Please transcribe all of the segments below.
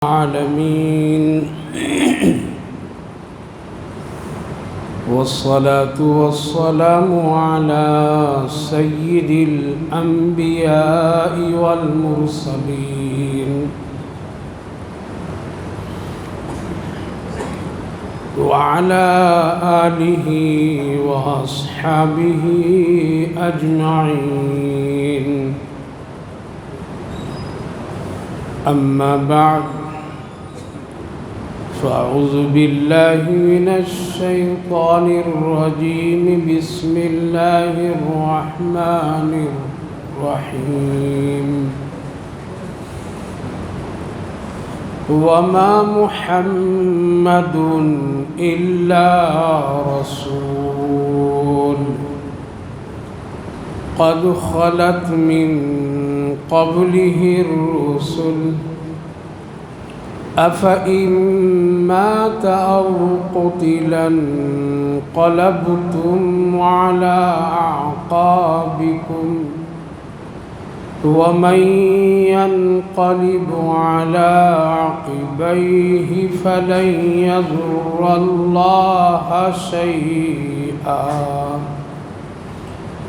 العالمين والصلاة والسلام على سيد الأنبياء والمرسلين وعلى آله وأصحابه أجمعين. أما بعد، فأعوذ بالله من الشيطان الرجيم. بسم الله الرحمن الرحيم. وما محمد إلا رسول قد خلت من قبله الرسل أفإن مات أو قتل انقلبتم على أعقابكم ومن ينقلب على عقبيه فلن يضر الله شيئا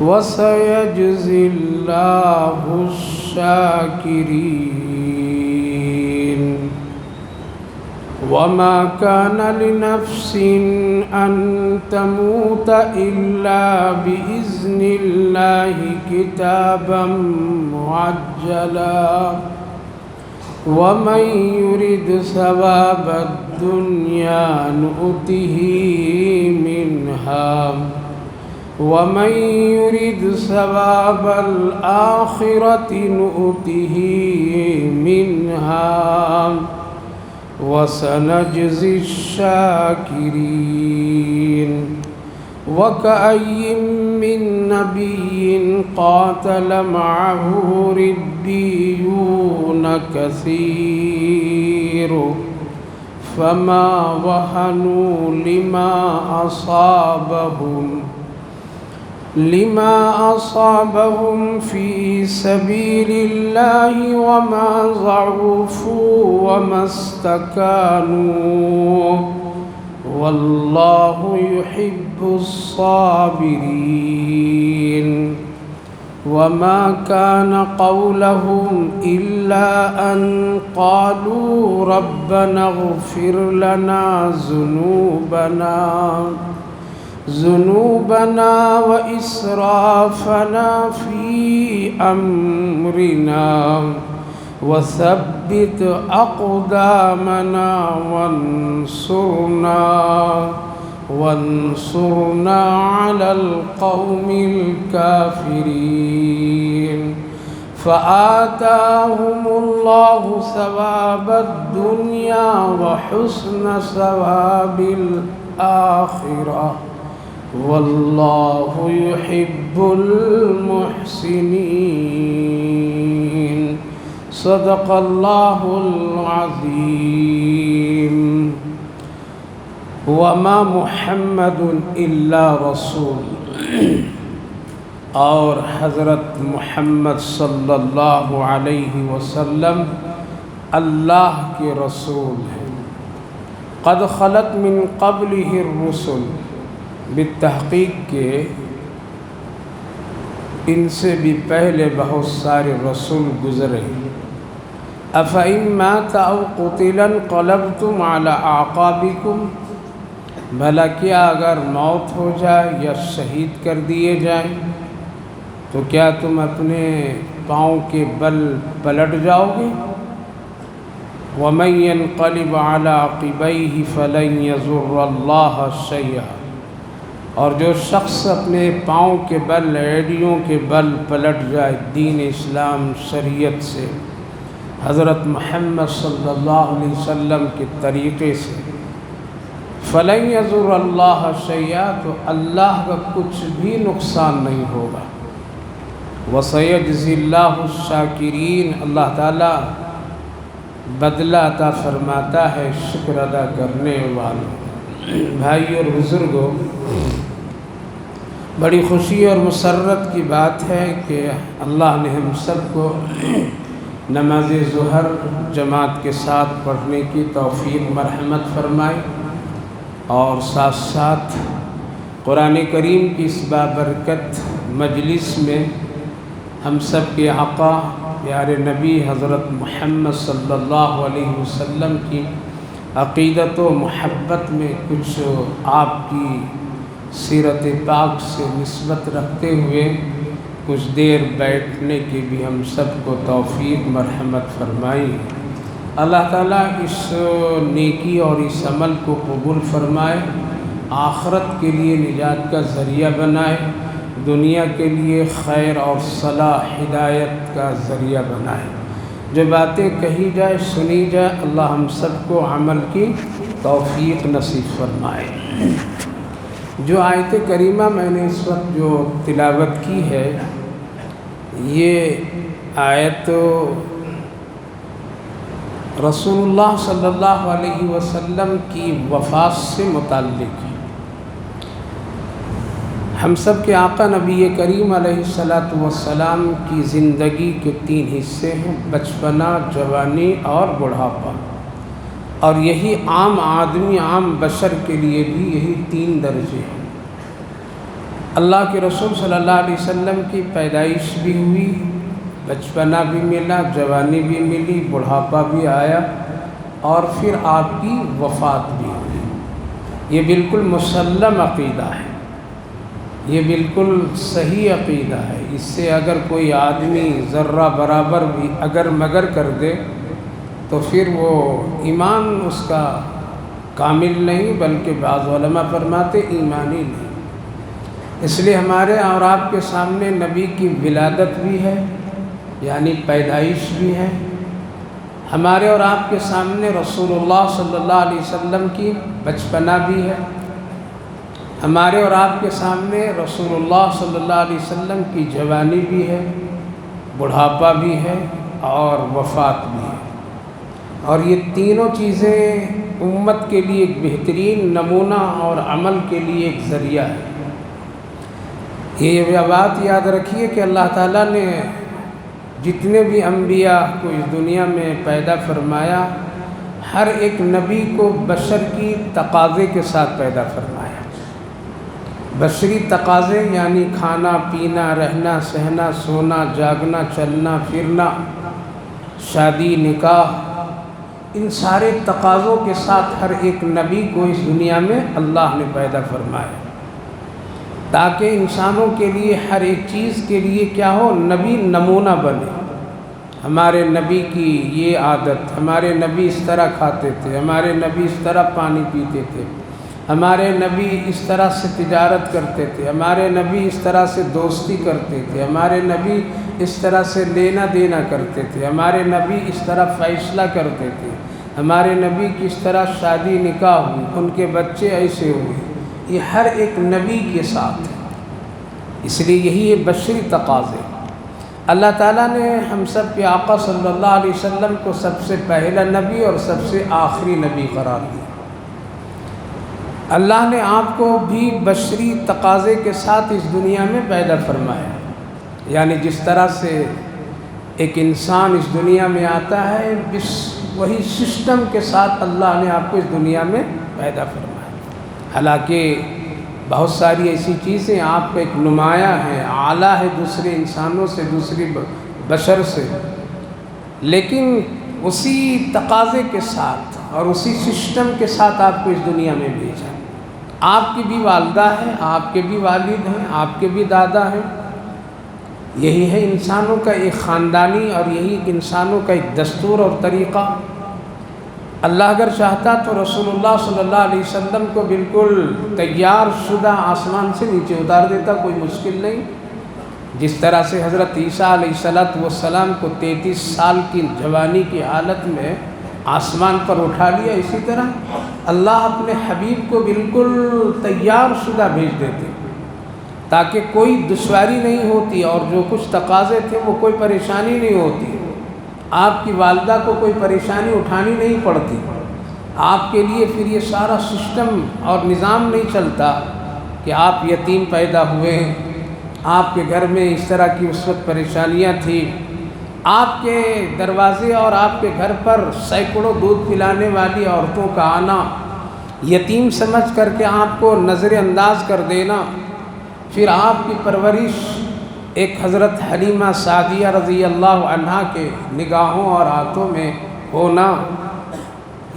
وسيجزي الله الشاكرين. وما كان لنفس أن تموت إلا بإذن الله كتابا مؤجلا ومن يرد ثواب الدنيا نؤته منها ومن يرد ثواب الآخرة نؤته منها وسنجزي الشاكرين. وكأي من نبي قاتل معه ربيون كثير فما وهنوا لما أصابهم في سبيل الله وما ضعفوا وما استكانوا والله يحب الصابرين. وما كان قولهم إلا أن قالوا ربنا اغفر لنا ذنوبنا وإسرافنا في أمرنا وثبت أقدامنا وانصرنا على القوم الكافرين. فآتاهم الله ثواب الدنيا وحسن ثواب الآخرة والله يحب المحسنين. صدق الله العظيم. وما محمد إلا رسول، اور حضرت محمد صلی اللہ علیہ وسلم اللہ کے رسول ہیں. قد خلت من قبلہ الرسل، بالتحقیق کہ ان سے بھی پہلے بہت سارے رسول گزرے. افإن مات او قتل انقلبتم على اعقابکم، بھلا کیا اگر موت ہو جائے یا شہید کر دیے جائیں تو کیا تم اپنے پاؤں کے بل پلٹ جاؤ گے؟ ومن ينقلب على عقبيه فلن يضر الله شيئا، اور جو شخص اپنے پاؤں کے بل، ایڑیوں کے بل پلٹ جائے دین اسلام شریعت سے، حضرت محمد صلی اللہ علیہ وسلم کے طریقے سے، فلن يضر اللہ شیئا، تو اللہ کا کچھ بھی نقصان نہیں ہوگا. وسيجزي اللہ الشاکرین، اللہ تعالیٰ بدلہ عطا فرماتا ہے شکر ادا کرنے والوں. بھائی اور بزرگوں، بڑی خوشی اور مسرت کی بات ہے کہ اللہ نے ہم سب کو نماز ظہر جماعت کے ساتھ پڑھنے کی توفیق مرحمت فرمائے، اور ساتھ ساتھ قرآن کریم کی اس بابرکت مجلس میں ہم سب کے آقا پیارے نبی حضرت محمد صلی اللہ علیہ وسلم کی عقیدت و محبت میں کچھ آپ کی سیرت پاک سے نسبت رکھتے ہوئے کچھ دیر بیٹھنے کی بھی ہم سب کو توفیق مرحمت فرمائی۔ اللہ تعالیٰ اس نیکی اور اس عمل کو قبول فرمائے، آخرت کے لیے نجات کا ذریعہ بنائے، دنیا کے لیے خیر اور صلاح ہدایت کا ذریعہ بنائے۔ جو باتیں کہی جائے سنی جائے، اللہ ہم سب کو عمل کی توفیق نصیب فرمائے۔ جو آیت کریمہ میں نے اس وقت جو تلاوت کی ہے، یہ آیت رسول اللہ صلی اللہ علیہ وسلم کی وفات سے متعلق ہے۔ ہم سب کے آقا نبی کریم علیہ السلام کی زندگی کے 3 حصے ہیں: بچپنا، جوانی اور بڑھاپا، اور یہی عام آدمی، عام بشر کے لیے بھی یہی 3 درجے ہیں۔ اللہ کے رسول صلی اللہ علیہ وسلم کی پیدائش بھی ہوئی، بچپنا بھی ملا، جوانی بھی ملی، بڑھاپا بھی آیا، اور پھر آپ کی وفات بھی ہوئی۔ یہ بالکل مسلم عقیدہ ہے، یہ بالکل صحیح عقیدہ ہے۔ اس سے اگر کوئی آدمی ذرہ برابر بھی اگر مگر کر دے تو پھر وہ ایمان اس کا کامل نہیں، بلکہ بعض علماء فرماتے ایمانی نہیں۔ اس لیے ہمارے اور آپ کے سامنے نبی کی ولادت بھی ہے، یعنی پیدائش بھی ہے۔ ہمارے اور آپ کے سامنے رسول اللہ صلی اللہ علیہ وسلم کی بچپنا بھی ہے۔ ہمارے اور آپ کے سامنے رسول اللہ صلی اللہ علیہ وسلم کی جوانی بھی ہے، بڑھاپا بھی ہے، اور وفات بھی ہے۔ اور یہ تینوں چیزیں امت کے لیے ایک بہترین نمونہ اور عمل کے لیے ایک ذریعہ ہے۔ یہ بات یاد رکھیے کہ اللہ تعالیٰ نے جتنے بھی انبیاء کو اس دنیا میں پیدا فرمایا، ہر ایک نبی کو بشر کی تقاضے کے ساتھ پیدا فرمایا۔ بشری تقاضے یعنی کھانا پینا، رہنا سہنا، سونا جاگنا، چلنا پھرنا، شادی نکاح، ان سارے تقاضوں کے ساتھ ہر ایک نبی کو اس دنیا میں اللہ نے پیدا فرمایا، تاکہ انسانوں کے لیے ہر ایک چیز کے لیے کیا ہو، نبی نمونہ بنے۔ ہمارے نبی کی یہ عادت، ہمارے نبی اس طرح کھاتے تھے، ہمارے نبی اس طرح پانی پیتے تھے، ہمارے نبی اس طرح سے تجارت کرتے تھے، ہمارے نبی اس طرح سے دوستی کرتے تھے، ہمارے نبی اس طرح سے لینا دینا کرتے تھے، ہمارے نبی اس طرح فیصلہ کرتے تھے، ہمارے نبی کی اس طرح شادی نکاح ہوئی، ان کے بچے ایسے ہوئے۔ یہ ہر ایک نبی کے ساتھ ہے، اس لیے یہی ہے بشری تقاضے۔ اللہ تعالیٰ نے ہم سب کے آقا صلی اللہ علیہ وسلم کو سب سے پہلا نبی اور سب سے آخری نبی قرار دیا۔ اللہ نے آپ کو بھی بشری تقاضے کے ساتھ اس دنیا میں پیدا فرمایا، یعنی جس طرح سے ایک انسان اس دنیا میں آتا ہے، وہی سسٹم کے ساتھ اللہ نے آپ کو اس دنیا میں پیدا فرمایا۔ حالانکہ بہت ساری ایسی چیزیں آپ کا ایک نمایاں ہیں، اعلیٰ ہے دوسرے انسانوں سے، دوسری بشر سے، لیکن اسی تقاضے کے ساتھ اور اسی سسٹم کے ساتھ آپ کو اس دنیا میں بھیجا۔ آپ کی بھی والدہ ہیں، آپ کے بھی والد ہیں، آپ کے بھی دادا ہیں۔ یہی ہے انسانوں کا ایک خاندانی، اور یہی انسانوں کا ایک دستور اور طریقہ۔ اللہ اگر چاہتا تو رسول اللہ صلی اللہ علیہ وسلم کو بالکل تیار شدہ آسمان سے نیچے اتار دیتا، کوئی مشکل نہیں۔ جس طرح سے حضرت عیسیٰ علیہ السلام کو 33 سال کی جوانی کی حالت میں آسمان پر اٹھا لیا، اسی طرح اللہ اپنے حبیب کو بالکل تیار شدہ بھیج دیتے، تاکہ کوئی دشواری نہیں ہوتی، اور جو کچھ تقاضے تھے وہ کوئی پریشانی نہیں ہوتی۔ آپ کی والدہ کو کوئی پریشانی اٹھانی نہیں پڑتی، آپ کے لیے پھر یہ سارا سسٹم اور نظام نہیں چلتا کہ آپ یتیم پیدا ہوئے ہیں، آپ کے گھر میں اس طرح کی اس وقت پریشانیاں تھیں، آپ کے دروازے اور آپ کے گھر پر سینکڑوں دودھ پلانے والی عورتوں کا آنا، یتیم سمجھ کر کے آپ کو نظر انداز کر دینا، پھر آپ کی پرورش ایک حضرت حلیمہ سعدیہ رضی اللہ عنہا کے نگاہوں اور ہاتھوں میں ہونا،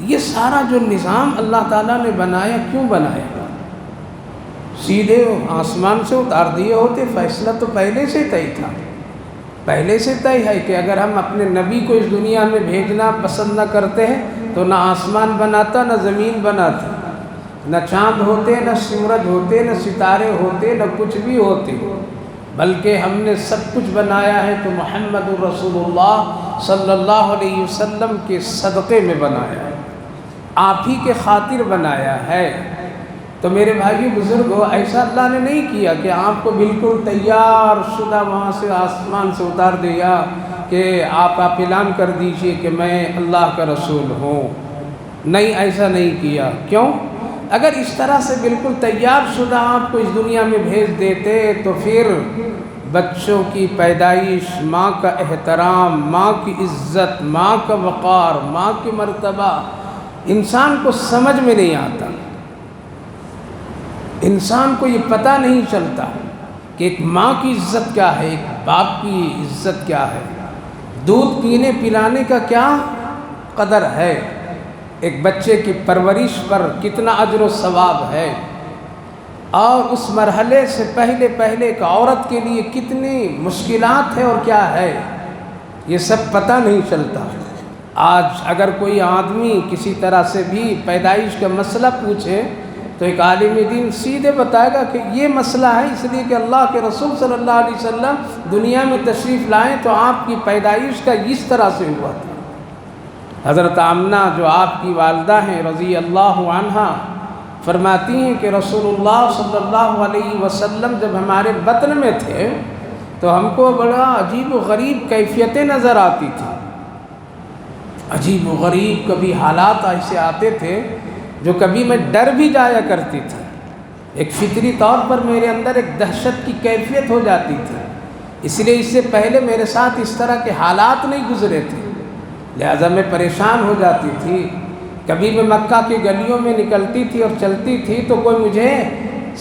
یہ سارا جو نظام اللہ تعالیٰ نے بنایا، کیوں بنایا؟ سیدھے آسمان سے اتار دیے ہوتے، فیصلہ تو پہلے سے طے تھا، پہلے سے طے ہے کہ اگر ہم اپنے نبی کو اس دنیا میں بھیجنا پسند نہ کرتے ہیں تو نہ آسمان بناتا، نہ زمین بناتا، نہ چاند ہوتے، نہ سورج ہوتے، نہ ستارے ہوتے، نہ کچھ بھی ہوتے، بلکہ ہم نے سب کچھ بنایا ہے تو محمد الرسول اللہ صلی اللہ علیہ وسلم کے صدقے میں بنایا ہے، آپ ہی کے خاطر بنایا ہے۔ تو میرے بھائی بزرگوں، ایسا اللہ نے نہیں کیا کہ آپ کو بالکل تیار شدہ وہاں سے آسمان سے اتار دیا کہ آپ اعلان کر دیجئے کہ میں اللہ کا رسول ہوں۔ نہیں، ایسا نہیں کیا۔ کیوں؟ اگر اس طرح سے بالکل تیار شدہ آپ کو اس دنیا میں بھیج دیتے تو پھر بچوں کی پیدائش، ماں کا احترام، ماں کی عزت، ماں کا وقار، ماں کی مرتبہ انسان کو سمجھ میں نہیں آتا، انسان کو یہ پتہ نہیں چلتا کہ ایک ماں کی عزت کیا ہے، ایک باپ کی عزت کیا ہے، دودھ پینے پلانے کا کیا قدر ہے، ایک بچے کی پرورش پر کتنا اجر و ثواب ہے، اور اس مرحلے سے پہلے ایک عورت کے لیے کتنی مشکلات ہے اور کیا ہے، یہ سب پتہ نہیں چلتا۔ آج اگر کوئی آدمی کسی طرح سے بھی پیدائش کا مسئلہ پوچھے تو ایک عالم دین سیدھے بتائے گا کہ یہ مسئلہ ہے، اس لیے کہ اللہ کے رسول صلی اللہ علیہ وسلم دنیا میں تشریف لائیں تو آپ کی پیدائش کا اس طرح سے ہوا تھا۔ حضرت آمنہ جو آپ کی والدہ ہیں رضی اللہ عنہا فرماتی ہیں کہ رسول اللہ صلی اللہ علیہ وسلم جب ہمارے بطن میں تھے تو ہم کو بڑا عجیب و غریب کیفیتیں نظر آتی تھیں، عجیب و غریب کبھی حالات ایسے آتے تھے جو کبھی میں ڈر بھی جایا کرتی تھی، ایک فطری طور پر میرے اندر ایک دہشت کی کیفیت ہو جاتی تھی، اس لیے اس سے پہلے میرے ساتھ اس طرح کے حالات نہیں گزرے تھے، لہذا میں پریشان ہو جاتی تھی۔ کبھی میں مکہ کی گلیوں میں نکلتی تھی اور چلتی تھی تو کوئی مجھے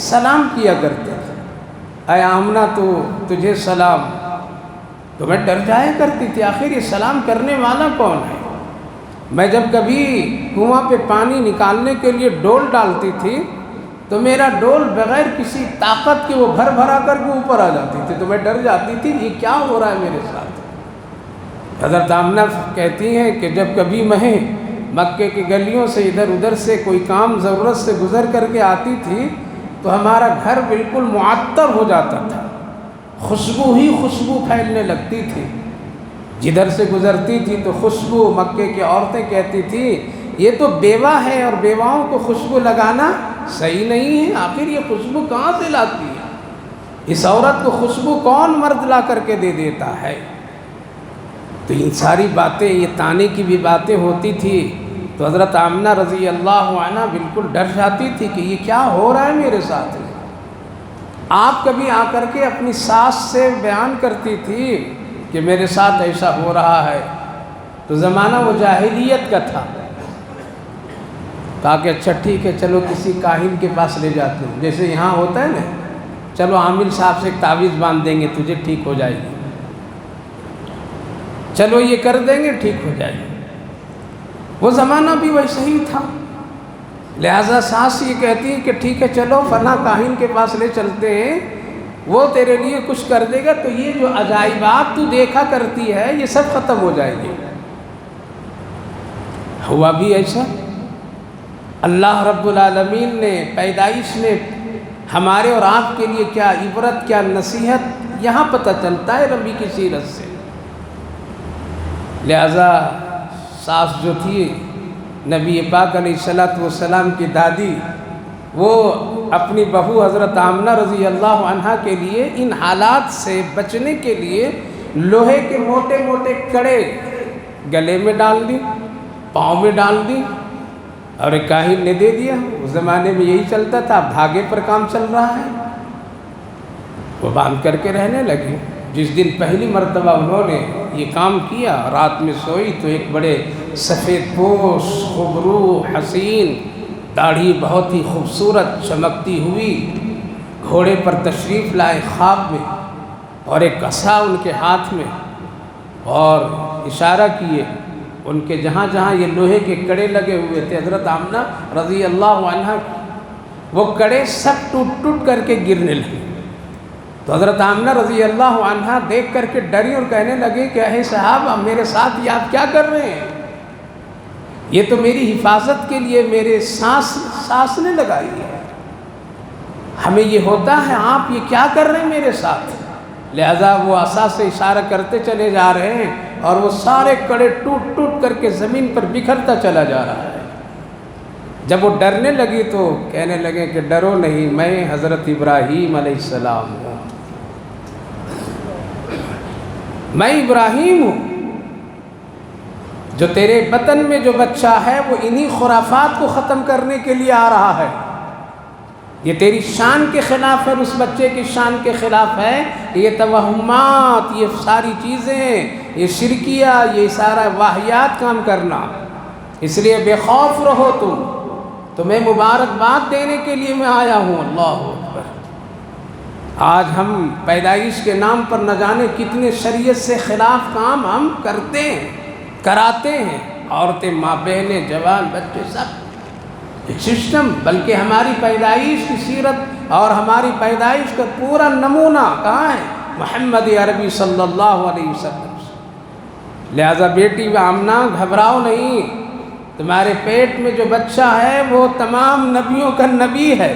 سلام کیا کرتے تھے، اے آمنہ تو تجھے سلام، تو میں ڈر جایا کرتی تھی آخر یہ سلام کرنے والا کون ہے۔ میں جب کبھی کنواں پہ پانی نکالنے کے لیے ڈول ڈالتی تھی تو میرا ڈول بغیر کسی طاقت کے وہ بھرا کر کے اوپر آ جاتی تھی، تو میں ڈر جاتی تھی یہ کیا ہو رہا ہے میرے ساتھ۔ حضرت آمنہ کہتی ہیں کہ جب کبھی میں مکے کی گلیوں سے ادھر ادھر سے کوئی کام ضرورت سے گزر کر کے آتی تھی تو ہمارا گھر بالکل معطر ہو جاتا تھا، خوشبو ہی خوشبو پھیلنے لگتی تھی، جدھر سے گزرتی تھی تو خوشبو، مکے کی عورتیں کہتی تھی یہ تو بیوہ ہے اور بیواؤں کو خوشبو لگانا صحیح نہیں ہے، آخر یہ خوشبو کہاں سے لاتی ہے، اس عورت کو خوشبو کون مرد لا کر کے دے دیتا ہے۔ تو ان ساری باتیں، یہ تانے کی بھی باتیں ہوتی تھی تو حضرت آمنہ رضی اللہ عنہ بالکل ڈر جاتی تھی کہ یہ کیا ہو رہا ہے میرے ساتھ۔ آپ کبھی آ کر کے اپنی ساس سے بیان کرتی تھی کہ میرے ساتھ ایسا ہو رہا ہے، تو زمانہ وہ جاہلیت کا تھا، کہا کہ اچھا ٹھیک ہے چلو کسی کاہن کے پاس لے جاتے ہیں، جیسے یہاں ہوتا ہے نا، چلو عامل صاحب سے ایک تعویذ باندھ دیں گے تجھے ٹھیک ہو جائے گی، چلو یہ کر دیں گے ٹھیک ہو جائے گی۔ وہ زمانہ بھی ویسا ہی تھا، لہٰذا ساس یہ کہتی ہے کہ ٹھیک ہے چلو فلاں کاہن کے پاس لے چلتے ہیں، وہ تیرے لیے کچھ کر دے گا تو یہ جو عجائبات تو دیکھا کرتی ہے یہ سب ختم ہو جائے گی۔ ہوا بھی ایسا، اللہ رب العالمین نے پیدائش میں ہمارے اور آپ کے لیے کیا عبرت، کیا نصیحت یہاں پتہ چلتا ہے نبی کی سیرت سے۔ لہذا ساس جو تھی نبی پاک علیہ الصلوۃ والسلام کی دادی، وہ اپنی بہو حضرت آمنہ رضی اللہ عنہا کے لیے ان حالات سے بچنے کے لیے لوہے کے موٹے موٹے کڑے گلے میں ڈال دی، پاؤں میں ڈال دی، اور ایک کاہن نے دے دیا۔ اس زمانے میں یہی چلتا تھا، اب دھاگے پر کام چل رہا ہے، وہ باندھ کر کے رہنے لگے۔ جس دن پہلی مرتبہ انہوں نے یہ کام کیا، رات میں سوئی تو ایک بڑے سفید پوش خوبرو حسین، داڑھی بہت ہی خوبصورت چمکتی ہوئی گھوڑے پر تشریف لائے خواب میں، اور ایک عصا ان کے ہاتھ میں، اور اشارہ کیے ان کے جہاں جہاں یہ لوہے کے کڑے لگے ہوئے تھے حضرت آمنہ رضی اللہ عنہ، وہ کڑے سب ٹوٹ ٹوٹ کر کے گرنے لگے۔ تو حضرت آمنہ رضی اللہ عنہ دیکھ کر کے ڈری اور کہنے لگے کہ اے صحابہ میرے ساتھ یہ آپ کیا کر رہے ہیں؟ یہ تو میری حفاظت کے لیے میرے سانس نے لگائی ہے، ہمیں یہ ہوتا ہے، آپ یہ کیا کر رہے ہیں میرے ساتھ؟ لہذا وہ عصا سے اشارہ کرتے چلے جا رہے ہیں، اور وہ سارے کڑے ٹوٹ ٹوٹ کر کے زمین پر بکھرتا چلا جا رہا ہے۔ جب وہ ڈرنے لگی تو کہنے لگے کہ ڈرو نہیں، میں حضرت ابراہیم علیہ السلام ہوں، میں ابراہیم ہوں، جو تیرے بطن میں جو بچہ ہے وہ انہی خرافات کو ختم کرنے کے لیے آ رہا ہے۔ یہ تیری شان کے خلاف ہے، اس بچے کی شان کے خلاف ہے، یہ توہمات، یہ ساری چیزیں، یہ شرکیہ، یہ سارا واہیات کام کرنا، اس لیے بے خوف رہو تمہیں مبارکباد دینے کے لیے میں آیا ہوں۔ اللہ اکبر۔ آج ہم پیدائش کے نام پر نہ جانے کتنے شریعت سے خلاف کام ہم کرتے ہیں، کراتے ہیں، عورتیں، ماں بہنیں، جوان، بچے، سب ایک سسٹم، بلکہ ہماری پیدائش کی سیرت اور ہماری پیدائش کا پورا نمونہ کہاں ہے؟ محمد عربی صلی اللہ علیہ وسلم۔ لہذا بیٹی آمنہ گھبراؤ نہیں، تمہارے پیٹ میں جو بچہ ہے وہ تمام نبیوں کا نبی ہے،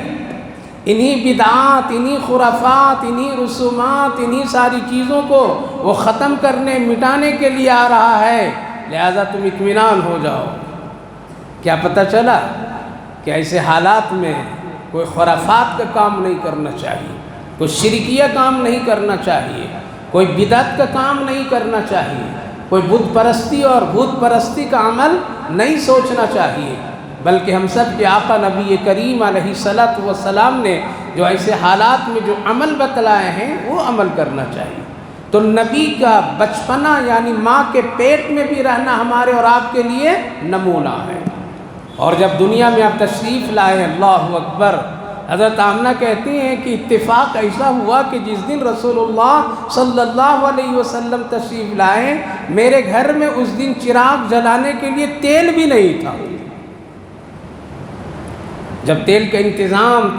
انہی بدعات، انہی خرافات، انہی رسومات، انہی ساری چیزوں کو وہ ختم کرنے، مٹانے کے لیے آ رہا ہے، لہذا تم اطمینان ہو جاؤ۔ کیا پتہ چلا کہ ایسے حالات میں کوئی خرافات کا کام نہیں کرنا چاہیے، کوئی شرکیہ کام نہیں کرنا چاہیے، کوئی بدعت کا کام نہیں کرنا چاہیے، کوئی بت پرستی اور بھوت پرستی کا عمل نہیں سوچنا چاہیے، بلکہ ہم سب کے آقا نبی کریم علیہ الصلوۃ والسلام نے جو ایسے حالات میں جو عمل بتلائے ہیں وہ عمل کرنا چاہیے۔ تو نبی کا بچپنا یعنی ماں کے پیٹ میں بھی رہنا ہمارے اور آپ کے لیے نمونہ ہے، اور جب دنیا میں آپ تشریف لائے، اللہ اکبر، حضرت آمنہ کہتی ہیں کہ اتفاق ایسا ہوا کہ جس دن رسول اللہ صلی اللہ علیہ وسلم تشریف لائے، میرے گھر میں اس دن چراغ جلانے کے لیے تیل بھی نہیں تھا۔ جب تیل کا انتظام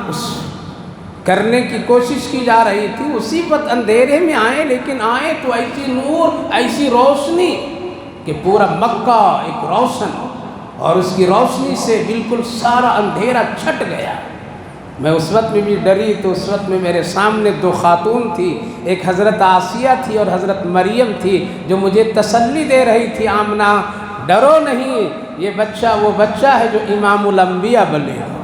کرنے کی کوشش کی جا رہی تھی، اسی وقت اندھیرے میں آئے، لیکن آئے تو ایسی نور، ایسی روشنی کہ پورا مکہ ایک روشن، اور اس کی روشنی سے بالکل سارا اندھیرا چھٹ گیا۔ میں اس وقت میں بھی ڈری، تو اس وقت میں میرے سامنے دو خاتون تھی، ایک حضرت آسیہ تھی اور حضرت مریم تھی، جو مجھے تسلی دے رہی تھی، آمنہ ڈرو نہیں، یہ بچہ وہ بچہ ہے جو امام الانبیاء بنے گا۔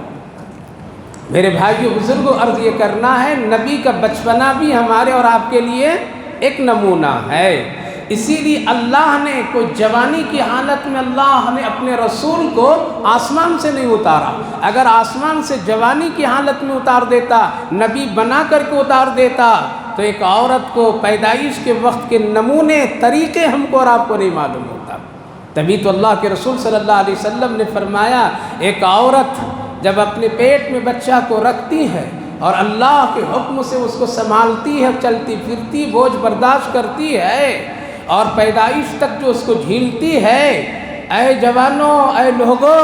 میرے بھائیو بزرگوں، عرض یہ کرنا ہے، نبی کا بچپنا بھی ہمارے اور آپ کے لیے ایک نمونہ ہے۔ اسی لیے اللہ نے کوئی جوانی کی حالت میں اللہ نے اپنے رسول کو آسمان سے نہیں اتارا۔ اگر آسمان سے جوانی کی حالت میں اتار دیتا، نبی بنا کر کے اتار دیتا، تو ایک عورت کو پیدائش کے وقت کے نمونے، طریقے ہم کو اور آپ کو نہیں معلوم ہوتا۔ تبھی تو اللہ کے رسول صلی اللہ علیہ وسلم نے فرمایا، ایک عورت جب اپنے پیٹ میں بچہ کو رکھتی ہے اور اللہ کے حکم سے اس کو سنبھالتی ہے، چلتی پھرتی، بوجھ برداشت کرتی ہے، اور پیدائش تک جو اس کو جھیلتی ہے، اے جوانوں، اے لوگوں،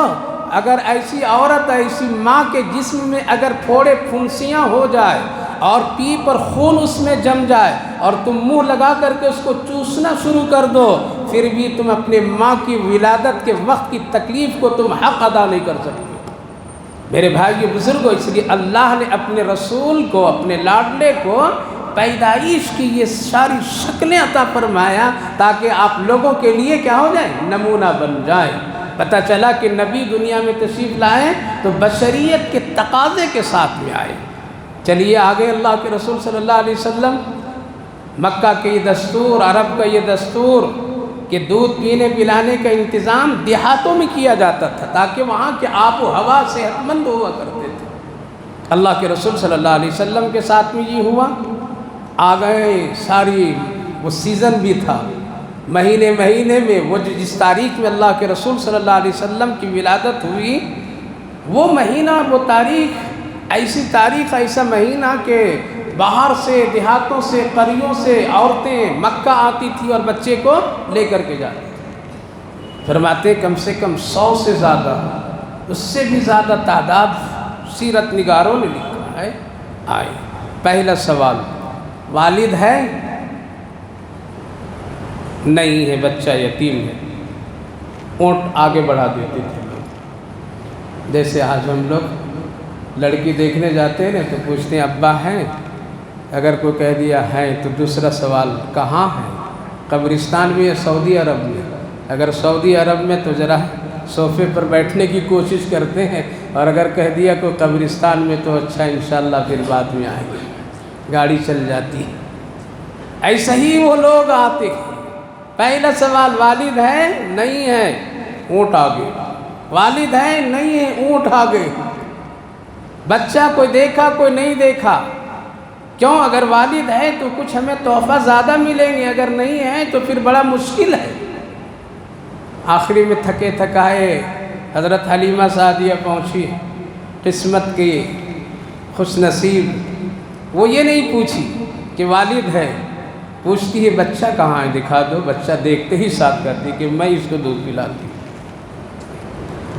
اگر ایسی عورت، ایسی ماں کے جسم میں اگر پھوڑے پھنسیاں ہو جائے اور پیپ اور خون اس میں جم جائے، اور تم منہ لگا کر کے اس کو چوسنا شروع کر دو، پھر بھی تم اپنے ماں کی ولادت کے وقت کی تکلیف کو تم حق ادا نہیں کر سکتے۔ میرے بھائی بزرگوں، اس لیے اللہ نے اپنے رسول کو، اپنے لاڈلے کو پیدائش کی یہ ساری شکلیں عطا فرمایا، تاکہ آپ لوگوں کے لیے کیا ہو جائے؟ نمونہ بن جائے۔ پتہ چلا کہ نبی دنیا میں تشریف لائے تو بشریت کے تقاضے کے ساتھ میں آئے۔ چلیے آگے، اللہ کے رسول صلی اللہ علیہ وسلم، مکہ کے یہ دستور، عرب کا یہ دستور کہ دودھ پینے پلانے کا انتظام دیہاتوں میں کیا جاتا تھا، تاکہ وہاں کے آب و ہوا صحت مند ہوا کرتے تھے۔ اللہ کے رسول صلی اللہ علیہ وسلم کے ساتھ میں یہ ہوا، آ گئے، ساری وہ سیزن بھی تھا، مہینے میں وہ جس تاریخ میں اللہ کے رسول صلی اللہ علیہ وسلم کی ولادت ہوئی، وہ مہینہ، وہ تاریخ، ایسی تاریخ، ایسا مہینہ کہ باہر سے، دیہاتوں سے، قریوں سے عورتیں مکہ آتی تھی اور بچے کو لے کر کے جاتی تھی۔ فرماتے کم سے کم 100 سے زیادہ، اس سے بھی زیادہ تعداد سیرت نگاروں نے لکھا ہے آئے۔ پہلا سوال، والد ہے؟ نہیں ہے، بچہ یتیم ہے۔ اونٹ آگے بڑھا دیتے تھے لوگ، جیسے آج ہم لوگ لڑکی دیکھنے جاتے ہیں نا تو پوچھتے ہیں ابا ہیں؟ اگر کوئی کہہ دیا ہے تو دوسرا سوال کہاں ہے؟ قبرستان میں یا سعودی عرب میں؟ اگر سعودی عرب میں تو ذرا صوفے پر بیٹھنے کی کوشش کرتے ہیں، اور اگر کہہ دیا کوئی قبرستان میں تو اچھا انشاءاللہ پھر بعد میں آئیں گے، گاڑی چل جاتی ہے۔ ایسا ہی وہ لوگ آتے ہیں۔ پہلا سوال، والد ہے؟ نہیں ہے، اونٹ آگے۔ والد ہے؟ نہیں ہے، اونٹ آگے۔ بچہ کوئی دیکھا کوئی نہیں دیکھا، کیوں؟ اگر والد ہے تو کچھ ہمیں تحفہ زیادہ ملیں گے، اگر نہیں ہے تو پھر بڑا مشکل ہے۔ آخری میں تھکے تھکائے حضرت حلیمہ سعدیہ پہنچی، قسمت کی خوش نصیب۔ وہ یہ نہیں پوچھی کہ والد ہے، پوچھتی ہے بچہ کہاں ہے، دکھا دو۔ بچہ دیکھتے ہی ساتھ کرتی کہ میں اس کو دودھ پلاتی۔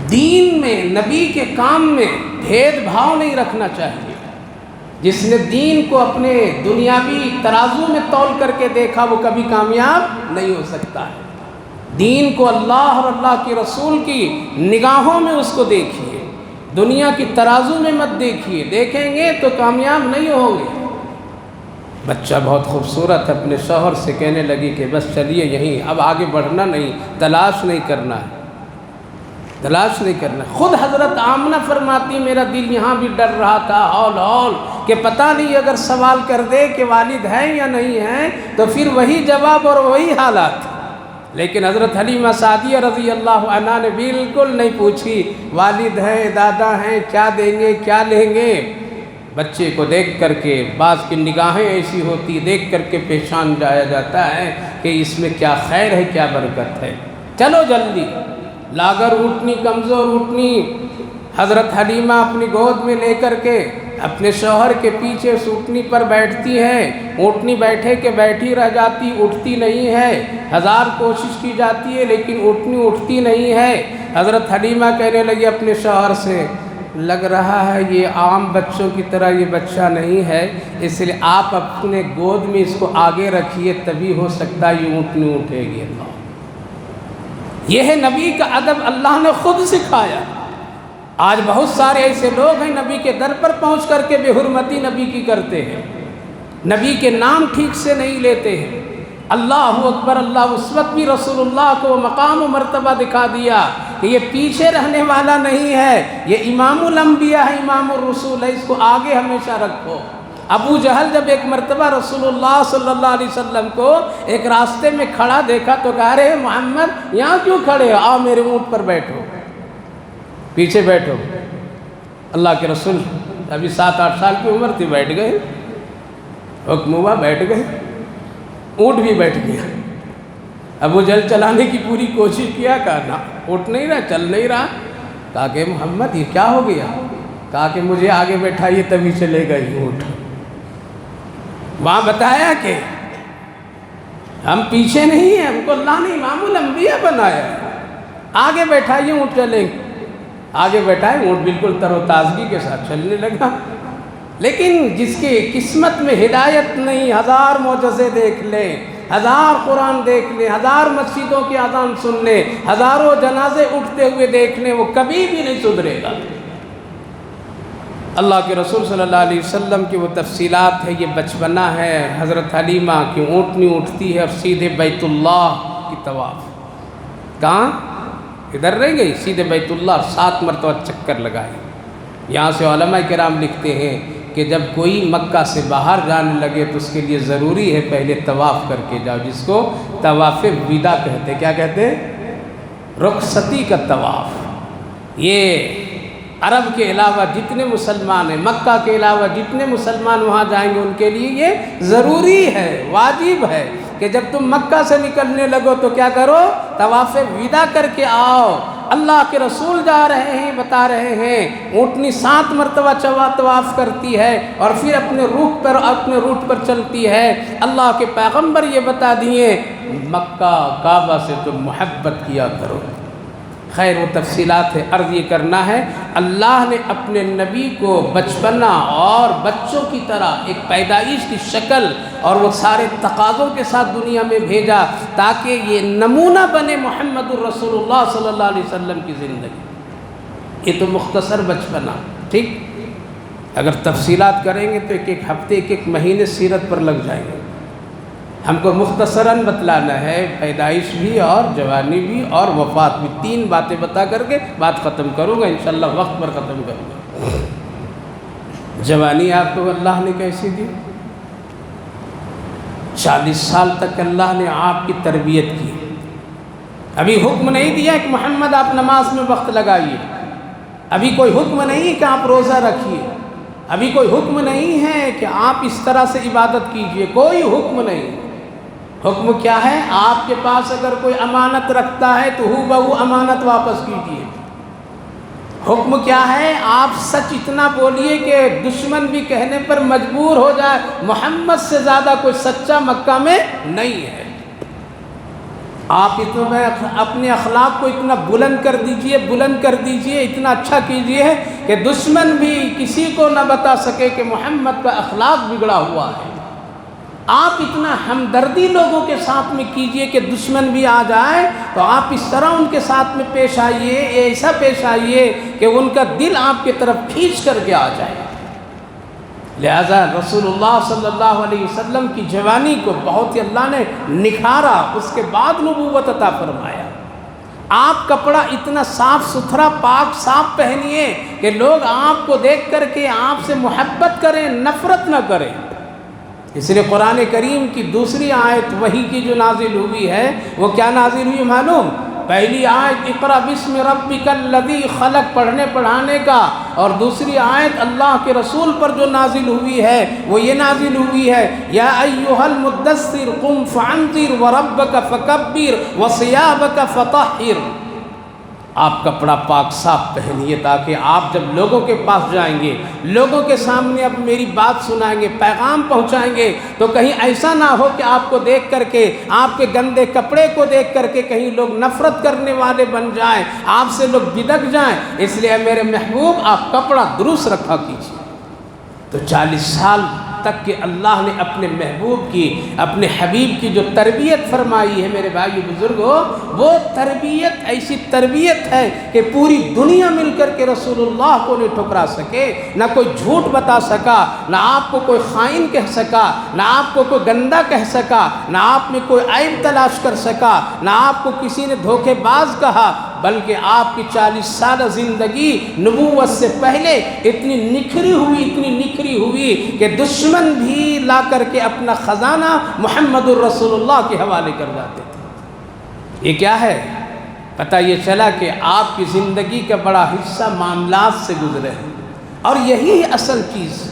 دین میں، نبی کے کام میں بھید بھاؤ نہیں رکھنا چاہیے۔ جس نے دین کو اپنے دنیاوی ترازو میں تول کر کے دیکھا وہ کبھی کامیاب نہیں ہو سکتا ہے۔ دین کو اللہ اور اللہ کے رسول کی نگاہوں میں اس کو دیکھیے، دنیا کی ترازو میں مت دیکھیے، دیکھیں گے تو کامیاب نہیں ہوں گے۔ بچہ بہت خوبصورت، اپنے شوہر سے کہنے لگی کہ بس چلیے یہیں، اب آگے بڑھنا نہیں، تلاش نہیں کرنا ہے، تلاش نہیں کرنا۔ خود حضرت آمنہ فرماتی میرا دل یہاں بھی ڈر رہا تھا ہول ہول کہ پتہ نہیں اگر سوال کر دے کہ والد ہے یا نہیں ہے تو پھر وہی جواب اور وہی حالات۔ لیکن حضرت حلیمہ سعدیہ رضی اللہ عنہا نے بالکل نہیں پوچھی والد ہیں، دادا ہیں، کیا دیں گے، کیا لیں گے۔ بچے کو دیکھ کر کے، بعض کی نگاہیں ایسی ہوتی، دیکھ کر کے پہچان جایا جاتا ہے کہ اس میں کیا خیر ہے، کیا برکت ہے۔ چلو جلدی۔ لاغر اونٹنی، کمزور اونٹنی حضرت حلیمہ اپنی گود میں لے کر کے اپنے شوہر کے پیچھے اس اونٹنی پر بیٹھتی ہے۔ اونٹنی بیٹھے کے بیٹھی رہ جاتی، اٹھتی نہیں ہے۔ ہزار کوشش کی جاتی ہے لیکن اونٹنی اٹھتی نہیں ہے۔ حضرت حلیمہ کہنے لگی اپنے شوہر سے لگ رہا ہے یہ عام بچوں کی طرح یہ بچہ نہیں ہے، اس لیے آپ اپنے گود میں اس کو آگے رکھیے، تبھی ہو سکتا ہے یہ اونٹنی اٹھے گی۔ اللہ، یہ ہے نبی کا ادب، اللہ نے خود سکھایا۔ آج بہت سارے ایسے لوگ ہیں نبی کے در پر پہنچ کر کے بے حرمتی نبی کی کرتے ہیں، نبی کے نام ٹھیک سے نہیں لیتے ہیں۔ اللہ اکبر، اللہ اس وقت بھی رسول اللہ کو مقام و مرتبہ دکھا دیا کہ یہ پیچھے رہنے والا نہیں ہے، یہ امام الانبیاء ہے، امام الرسول ہے، اس کو آگے ہمیشہ رکھو۔ ابو جہل جب ایک مرتبہ رسول اللہ صلی اللہ علیہ وسلم کو ایک راستے میں کھڑا دیکھا تو کہا رہے محمد یہاں کیوں کھڑے ہو، آؤ میرے اونٹ پر بیٹھو، پیچھے بیٹھو۔ اللہ کے رسول ابھی 7-8 سال کی عمر تھی، بیٹھ گئے، حکم ہوا، بیٹھ گئے، اونٹ بھی بیٹھ گیا۔ ابو جہل چلانے کی پوری کوشش کیا، کہا نا اٹھ نہیں رہا، چل نہیں رہا۔ کہا کہ محمد یہ کیا ہو گیا؟ کہا کہ مجھے آگے بیٹھائیے تبھی چلے گا یہ اونٹ۔ وہاں بتایا کہ ہم پیچھے نہیں ہیں، ہم کو اللہ نے امام الانبیاء بنایا ہے، آگے بیٹھائیے اونٹ چلیں گے۔ آگے بیٹھائے، اونٹ بالکل تر و تازگی کے ساتھ چلنے لگا۔ لیکن جس کی قسمت میں ہدایت نہیں، ہزار معجزے دیکھ لے، ہزار قرآن دیکھ لے، ہزار مسجدوں کی اذان سن لے، ہزاروں جنازے اٹھتے ہوئے دیکھ لیں، وہ کبھی بھی نہیں سدھرے گا۔ اللہ کے رسول صلی اللہ علیہ وسلم کی وہ تفصیلات ہے، یہ بچپنا ہے حضرت حلیمہ کی اونٹنی اٹھتی ہے اور سیدھے بیت اللہ کی طواف۔ کہاں؟ ادھر رہ گئی، سیدھے بیت اللہ 7 مرتبہ چکر لگائے۔ یہاں سے علماء کرام لکھتے ہیں کہ جب کوئی مکہ سے باہر جانے لگے تو اس کے لیے ضروری ہے پہلے طواف کر کے جاؤ، جس کو طواف وداع کہتے ہیں۔ کیا کہتے ہیں؟ رخصتی کا طواف۔ یہ عرب کے علاوہ جتنے مسلمان ہیں، مکہ کے علاوہ جتنے مسلمان وہاں جائیں گے ان کے لیے یہ ضروری ہے، واجب ہے کہ جب تم مکہ سے نکلنے لگو تو کیا کرو؟ طواف ودا کر کے آؤ۔ اللہ کے رسول جا رہے ہیں، بتا رہے ہیں اونٹنی 7 مرتبہ طواف کرتی ہے اور پھر اپنے روٹ پر چلتی ہے۔ اللہ کے پیغمبر یہ بتا دیے مکہ کعبہ سے تم محبت کیا کرو۔ خیر وہ تفصیلات ہے، عرض یہ کرنا ہے اللہ نے اپنے نبی کو بچپنا اور بچوں کی طرح ایک پیدائش کی شکل اور وہ سارے تقاضوں کے ساتھ دنیا میں بھیجا تاکہ یہ نمونہ بنے محمد الرسول اللہ صلی اللہ علیہ وسلم کی زندگی۔ یہ تو مختصر بچپنا، ٹھیک؟ اگر تفصیلات کریں گے تو ایک ہفتے ایک مہینے سیرت پر لگ جائیں گے۔ ہم کو مختصراً بتلانا ہے پیدائش بھی اور جوانی بھی اور وفات بھی، 3 باتیں بتا کر کے بات ختم کروں گا، انشاءاللہ وقت پر ختم کروں گا۔ جوانی آپ کو اللہ نے کیسی دی؟ 40 سال تک اللہ نے آپ کی تربیت کی۔ ابھی حکم نہیں دیا کہ محمد آپ نماز میں وقت لگائیے، ابھی کوئی حکم نہیں کہ آپ روزہ رکھیے، ابھی کوئی حکم نہیں ہے کہ آپ اس طرح سے عبادت کیجئے، کوئی حکم نہیں۔ حکم کیا ہے؟ آپ کے پاس اگر کوئی امانت رکھتا ہے تو ہو بہو امانت واپس کیجئے۔ حکم کیا ہے؟ آپ سچ اتنا بولیے کہ دشمن بھی کہنے پر مجبور ہو جائے محمد سے زیادہ کوئی سچا مکہ میں نہیں ہے۔ آپ اپنے اخلاق کو اتنا بلند کر دیجئے، اتنا اچھا کیجئے کہ دشمن بھی کسی کو نہ بتا سکے کہ محمد کا اخلاق بگڑا ہوا ہے۔ آپ اتنا ہمدردی لوگوں کے ساتھ میں کیجئے کہ دشمن بھی آ جائے تو آپ اس طرح ان کے ساتھ میں پیش آئیے، ایسا پیش آئیے کہ ان کا دل آپ کی طرف کھینچ کر کے آ جائے۔ لہذا رسول اللہ صلی اللہ علیہ وسلم کی جوانی کو بہت ہی اللہ نے نکھارا، اس کے بعد نبوت عطا فرمایا۔ آپ کپڑا اتنا صاف ستھرا پاک صاف پہنیے کہ لوگ آپ کو دیکھ کر کے آپ سے محبت کریں، نفرت نہ کریں۔ اس لیے قرآن کریم کی دوسری آیت وحی کی جو نازل ہوئی ہے وہ کیا نازل ہوئی معلوم؟ پہلی آیت اقرأ بسم ربک الذی خلق پڑھنے پڑھانے کا، اور دوسری آیت اللہ کے رسول پر جو نازل ہوئی ہے وہ یہ نازل ہوئی ہے یا ایھا المدثر قم فانذر وربک فکبر وثیابک فطہر۔ آپ کپڑا پاک صاف پہنیے تاکہ آپ جب لوگوں کے پاس جائیں گے، لوگوں کے سامنے اب میری بات سنائیں گے، پیغام پہنچائیں گے تو کہیں ایسا نہ ہو کہ آپ کو دیکھ کر کے، آپ کے گندے کپڑے کو دیکھ کر کے کہیں لوگ نفرت کرنے والے بن جائیں، آپ سے لوگ بدک جائیں۔ اس لیے میرے محبوب آپ کپڑا درست رکھا کیجیے۔ تو 40 سال تک کہ اللہ نے اپنے محبوب کی، اپنے حبیب کی جو تربیت فرمائی ہے میرے بھائی بزرگوں، وہ تربیت ایسی تربیت ہے کہ پوری دنیا مل کر کے رسول اللہ کو نہیں ٹھکرا سکے، نہ کوئی جھوٹ بتا سکا، نہ آپ کو کوئی خائن کہہ سکا، نہ آپ کو کوئی گندا کہہ سکا، نہ آپ میں کوئی عیب تلاش کر سکا، نہ آپ کو کسی نے دھوکے باز کہا، بلکہ آپ کی 40 سالہ زندگی نبوت سے پہلے اتنی نکھری ہوئی کہ دشمن بھی لا کر کے اپنا خزانہ محمد الرسول اللہ کے حوالے کر جاتے تھے۔ یہ کیا ہے؟ پتہ یہ چلا کہ آپ کی زندگی کا بڑا حصہ معاملات سے گزرے ہیں، اور یہی ہے اصل چیز،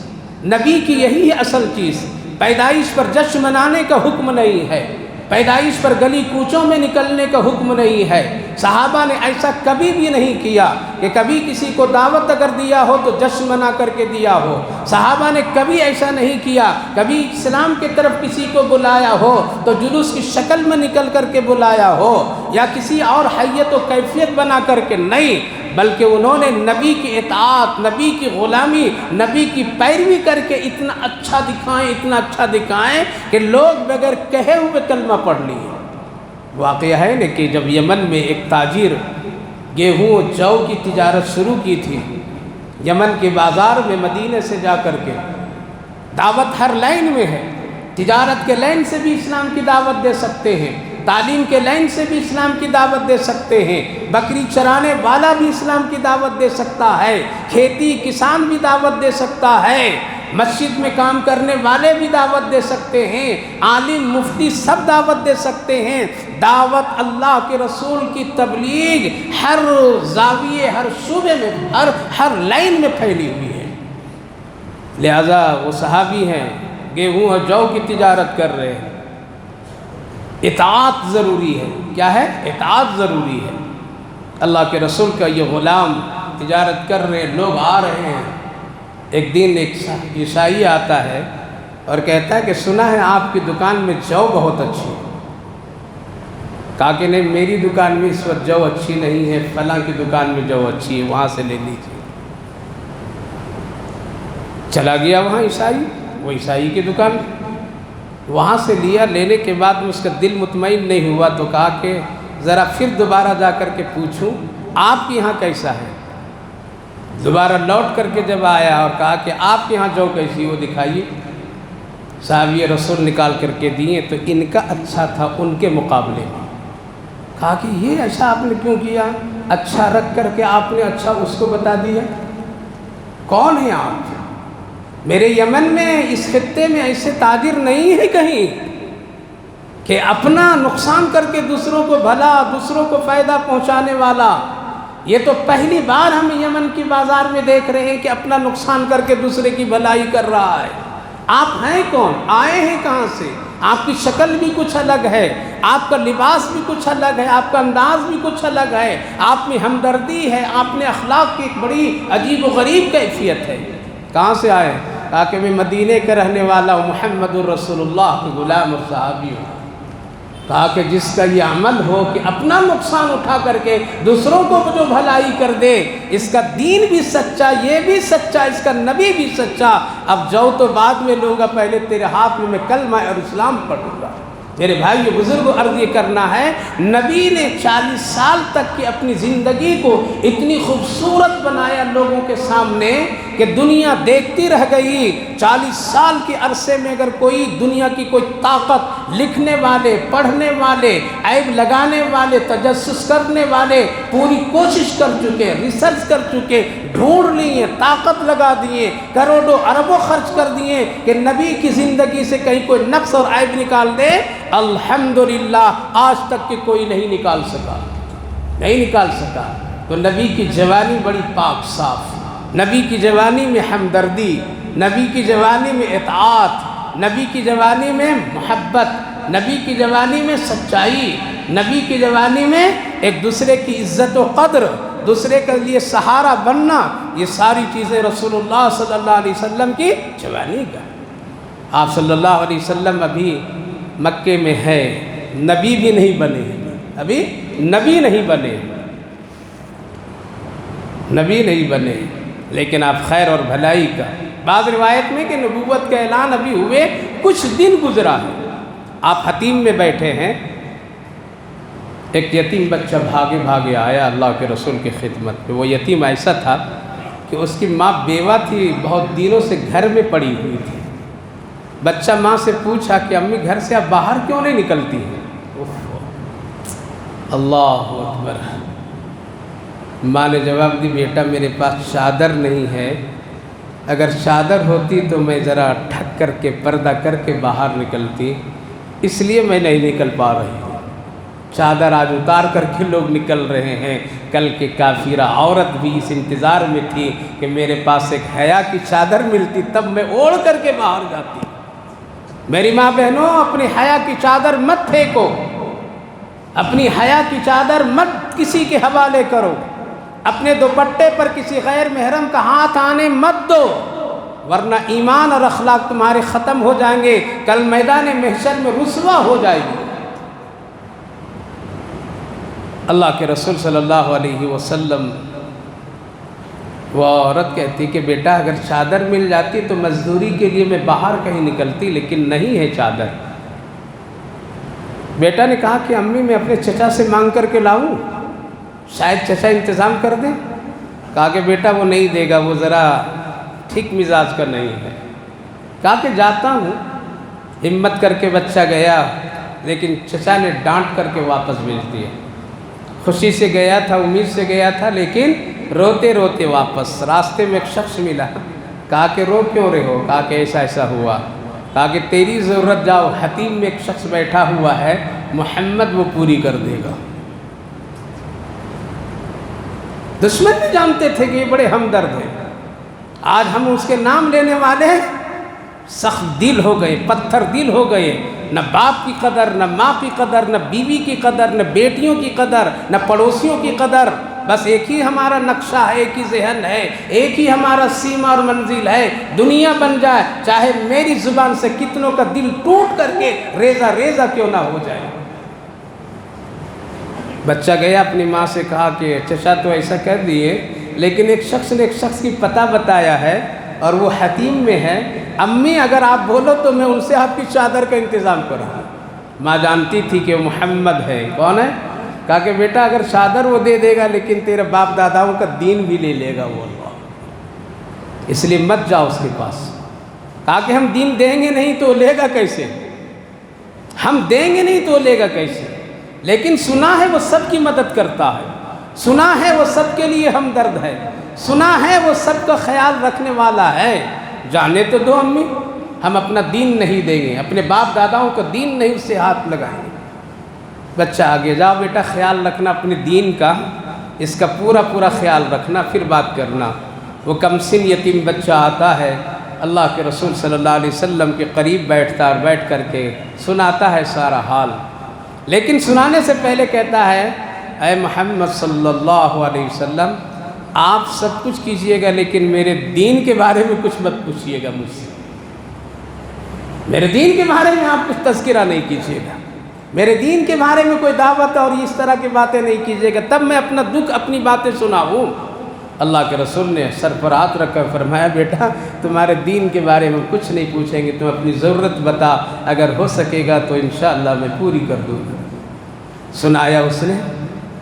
نبی کی یہی ہے اصل چیز۔ پیدائش پر جشن منانے کا حکم نہیں ہے، پیدائش پر گلی کوچوں میں نکلنے کا حکم نہیں ہے۔ صحابہ نے ایسا کبھی بھی نہیں کیا کہ کبھی کسی کو دعوت اگر دیا ہو تو جشن منا کر کے دیا ہو۔ صحابہ نے کبھی ایسا نہیں کیا، کبھی اسلام کی طرف کسی کو بلایا ہو تو جلوس کی شکل میں نکل کر کے بلایا ہو یا کسی اور حیت و کیفیت بنا کر کے، نہیں، بلکہ انہوں نے نبی کی اطاعت، نبی کی غلامی، نبی کی پیروی کر کے اتنا اچھا دکھائیں کہ لوگ بغیر کہے ہوئے کلمہ پڑھ لیے۔ واقعہ ہے نا کہ جب یمن میں ایک تاجر گیہوں جو کی تجارت شروع کی تھی، یمن کے بازار میں مدینے سے جا کر کے، دعوت ہر لائن میں ہے، تجارت کے لائن سے بھی اسلام کی دعوت دے سکتے ہیں، تعلیم کے لائن سے بھی اسلام کی دعوت دے سکتے ہیں، بکری چرانے والا بھی اسلام کی دعوت دے سکتا ہے، کھیتی کسان بھی دعوت دے سکتا ہے، مسجد میں کام کرنے والے بھی دعوت دے سکتے ہیں، عالم مفتی سب دعوت دے سکتے ہیں۔ دعوت اللہ کے رسول کی تبلیغ ہر زاویے، ہر شعبے میں، ہر لائن میں پھیلی ہوئی ہے۔ لہذا وہ صحابی ہیں، گیہوں اور جو کی تجارت کر رہے ہیں، اطاعت ضروری ہے۔ کیا ہے؟ اطاعت ضروری ہے۔ اللہ کے رسول کا یہ غلام تجارت کر رہے، لوگ آ رہے ہیں۔ ایک دن ایک عیسائی آتا ہے اور کہتا ہے کہ سنا ہے آپ کی دکان میں جو بہت اچھی ہے۔ کہا کہ نہیں، میری دکان میں اس وقت جو اچھی نہیں ہے، فلاں کی دکان میں جو اچھی ہے وہاں سے لے لیجیے۔ چلا گیا وہاں عیسائی، وہ عیسائی کی دکان، وہاں سے لیا۔ لینے کے بعد میں اس کا دل مطمئن نہیں ہوا تو کہا کہ ذرا پھر دوبارہ جا کر کے پوچھوں آپ کے یہاں کیسا ہے۔ دوبارہ لوٹ کر کے جب آیا اور کہا کہ آپ کے یہاں جو کیسی وہ دکھائیے۔ صحابی رسول نکال کر کے دیے تو ان کا اچھا تھا ان کے مقابلے میں۔ کہا کہ یہ ایسا آپ نے کیوں کیا؟ اچھا رکھ کر کے آپ نے اچھا اس کو بتا دیا۔ کون ہیں آپ؟ میرے یمن میں اس خطے میں ایسے تاجر نہیں ہے کہیں کہ اپنا نقصان کر کے دوسروں کو بھلا، دوسروں کو فائدہ پہنچانے والا۔ یہ تو پہلی بار ہم یمن کی بازار میں دیکھ رہے ہیں کہ اپنا نقصان کر کے دوسرے کی بھلائی کر رہا ہے۔ آپ ہیں کون؟ آئے ہیں کہاں سے؟ آپ کی شکل بھی کچھ الگ ہے، آپ کا لباس بھی کچھ الگ ہے، آپ کا انداز بھی کچھ الگ ہے، آپ میں ہمدردی ہے، آپ نے اخلاق کی ایک بڑی عجیب و غریب کیفیت ہے۔ کہاں سے آئے؟ کہا کہ میں مدینے کا رہنے والا ہوں، محمد الرسول اللہ کے غلام اور صحابی ہوں۔ کہا کہ جس کا یہ عمل ہو کہ اپنا نقصان اٹھا کر کے دوسروں کو جو بھلائی کر دے، اس کا دین بھی سچا، یہ بھی سچا، اس کا نبی بھی سچا۔ اب جو تو بعد میں لوں گا، پہلے تیرے ہاتھ میں کلمہ اور اسلام پڑھوں گا۔ میرے بھائی یہ بزرگ عرض یہ کرنا ہے، نبی نے 40 سال تک کی اپنی زندگی کو اتنی خوبصورت بنایا لوگوں کے سامنے کہ دنیا دیکھتی رہ گئی۔ 40 سال کے عرصے میں اگر کوئی دنیا کی کوئی طاقت، لکھنے والے، پڑھنے والے، عیب لگانے والے، تجسس کرنے والے پوری کوشش کر چکے، ریسرچ کر چکے، ڈھونڈ لیے، طاقت لگا دیے، کروڑوں اربوں خرچ کر دیے کہ نبی کی زندگی سے کہیں کوئی نقص اور عیب نکال دے، الحمدللہ آج تک کہ کوئی نہیں نکال سکا، نہیں نکال سکا۔ تو نبی کی جوانی بڑی پاک صاف، نبی کی جوانی میں ہمدردی، نبی کی جوانی میں اطاعت، نبی کی جوانی میں محبت، نبی کی جوانی میں سچائی، نبی کی جوانی میں ایک دوسرے کی عزت و قدر، دوسرے کے لیے سہارا بننا، یہ ساری چیزیں رسول اللہ صلی اللہ علیہ وسلم کی جوانی کا۔ آپ صلی اللہ علیہ وسلم ابھی مکے میں ہے، نبی بھی نہیں بنے، ابھی نبی نہیں بنے، نبی نہیں بنے، لیکن آپ خیر اور بھلائی کا، بعض روایت میں کہ نبوت کا اعلان ابھی ہوئے کچھ دن گزرا ہے، آپ حتیم میں بیٹھے ہیں، ایک یتیم بچہ بھاگے بھاگے آیا اللہ کے رسول کی خدمت میں۔ وہ یتیم ایسا تھا کہ اس کی ماں بیوہ تھی، بہت دنوں سے گھر میں پڑی ہوئی تھی۔ بچہ ماں سے پوچھا کہ امی گھر سے آپ باہر کیوں نہیں نکلتی ہیں؟ اللہ اکبر۔ ماں نے جواب دی، بیٹا میرے پاس چادر نہیں ہے، اگر چادر ہوتی تو میں ذرا ڈھک کر کے پردہ کر کے باہر نکلتی، اس لیے میں نہیں نکل پا رہی ہوں۔ چادر آج اتار کر کے لوگ نکل رہے ہیں، کل کے کافرہ عورت بھی اس انتظار میں تھی کہ میرے پاس ایک حیا کی چادر ملتی تب میں اوڑھ کر کے باہر جاتی۔ میری ماں بہنوں، اپنی حیا کی چادر مت پھینکو، اپنی حیا کی چادر مت کسی کے حوالے کرو، اپنے دوپٹے پر کسی غیر محرم کا ہاتھ آنے مت دو، ورنہ ایمان اور اخلاق تمہارے ختم ہو جائیں گے، کل میدان محشر میں رسوا ہو جائے گی۔ اللہ کے رسول صلی اللہ علیہ وسلم، وہ عورت کہتی کہ بیٹا اگر چادر مل جاتی تو مزدوری کے لیے میں باہر کہیں نکلتی، لیکن نہیں ہے چادر۔ بیٹا نے کہا کہ امی میں اپنے چچا سے مانگ کر کے لاؤں، شاید چچا انتظام کر دیں۔ کہا کہ بیٹا وہ نہیں دے گا، وہ ذرا ٹھیک مزاج کا نہیں ہے۔ کہا کہ جاتا ہوں۔ ہمت کر کے بچہ گیا، لیکن چچا نے ڈانٹ کر کے واپس بھیج دیا۔ خوشی سے گیا تھا، امید سے گیا تھا، لیکن روتے روتے واپس۔ راستے میں ایک شخص ملا، کہا کہ رو کیوں رہے ہو؟ کہا کہ ایسا ایسا ہوا۔ کہا کہ تیری ضرورت جاؤ، حتیم میں ایک شخص بیٹھا ہوا ہے، محمد وہ پوری کر دے گا۔ دشمن بھی جانتے تھے کہ یہ بڑے ہمدرد ہیں، آج ہم اس کے نام لینے والے ہیں، سخت دل ہو گئے، پتھر دل ہو گئے، نہ باپ کی قدر، نہ ماں کی قدر، نہ بیوی کی قدر، نہ بیٹیوں کی قدر، نہ پڑوسیوں کی قدر، بس ایک ہی ہمارا نقشہ ہے، ایک ہی ذہن ہے، ایک ہی ہمارا سیما اور منزل ہے، دنیا بن جائے چاہے میری زبان سے کتنوں کا دل ٹوٹ کر کے ریزہ ریزہ کیوں نہ ہو جائے۔ بچہ گیا اپنی ماں سے کہا کہ چچا تو ایسا کر دیے، لیکن ایک شخص نے ایک شخص کی پتہ بتایا ہے اور وہ حتیم میں ہے، امی اگر آپ بولو تو میں ان سے آپ کی چادر کا انتظام کروں۔ ماں جانتی تھی کہ وہ محمد ہے۔ کون ہے؟ کہا کہ بیٹا اگر چادر وہ دے دے گا لیکن تیرے باپ داداؤں کا دین بھی لے لے گا وہ اللہ، اس لیے مت جاؤ اس کے پاس۔ کہا کہ ہم دین دیں گے نہیں تو لے گا کیسے، ہم دیں گے نہیں تو لے گا کیسے، لیکن سنا ہے وہ سب کی مدد کرتا ہے، سنا ہے وہ سب کے لیے ہمدرد ہے، سنا ہے وہ سب کا خیال رکھنے والا ہے۔ جانے تو دو امی، ہم اپنا دین نہیں دیں گے، اپنے باپ داداؤں کا دین نہیں اس سے ہاتھ لگائیں گے۔ بچہ آگے جاؤ بیٹا، خیال رکھنا اپنے دین کا، اس کا پورا پورا خیال رکھنا، پھر بات کرنا۔ وہ کمسن یتیم بچہ آتا ہے، اللہ کے رسول صلی اللہ علیہ وسلم کے قریب بیٹھتا اور بیٹھ کر کے سناتا ہے سارا حال، لیکن سنانے سے پہلے کہتا ہے اے محمد صلی اللہ علیہ وسلم آپ سب کچھ کیجئے گا لیکن میرے دین کے بارے میں کچھ مت پوچھئے گا مجھ سے، میرے دین کے بارے میں آپ کچھ تذکرہ نہیں کیجئے گا، میرے دین کے بارے میں کوئی دعوت اور اس طرح کی باتیں نہیں کیجئے گا، تب میں اپنا دکھ اپنی باتیں سناؤں۔ اللہ کے رسول نے سر پر ہاتھ رکھا، فرمایا بیٹا تمہارے دین کے بارے میں کچھ نہیں پوچھیں گے، تم اپنی ضرورت بتا، اگر ہو سکے گا تو انشاءاللہ میں پوری کر دوں گا۔ سنایا اس نے،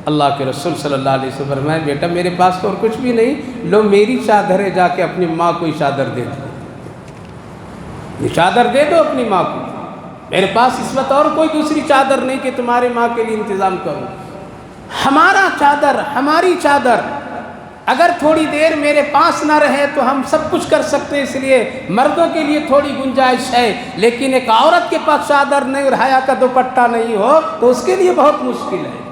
اللہ کے رسول صلی اللہ علیہ وسلم فرمایا بیٹا میرے پاس تو اور کچھ بھی نہیں، لو میری چادر ہے، جا کے اپنی ماں کو ہی چادر دے دو، یہ چادر دے دو اپنی ماں کو، میرے پاس اس وقت اور کوئی دوسری چادر نہیں کہ تمہاری ماں کے لیے انتظام کروں۔ ہمارا چادر، ہماری چادر اگر تھوڑی دیر میرے پاس نہ رہے تو ہم سب کچھ کر سکتے ہیں، اس لیے مردوں کے لیے تھوڑی گنجائش ہے، لیکن ایک عورت کے پاس چادر نہیں اور حیا کا دوپٹہ نہیں ہو تو اس کے لیے بہت مشکل ہے۔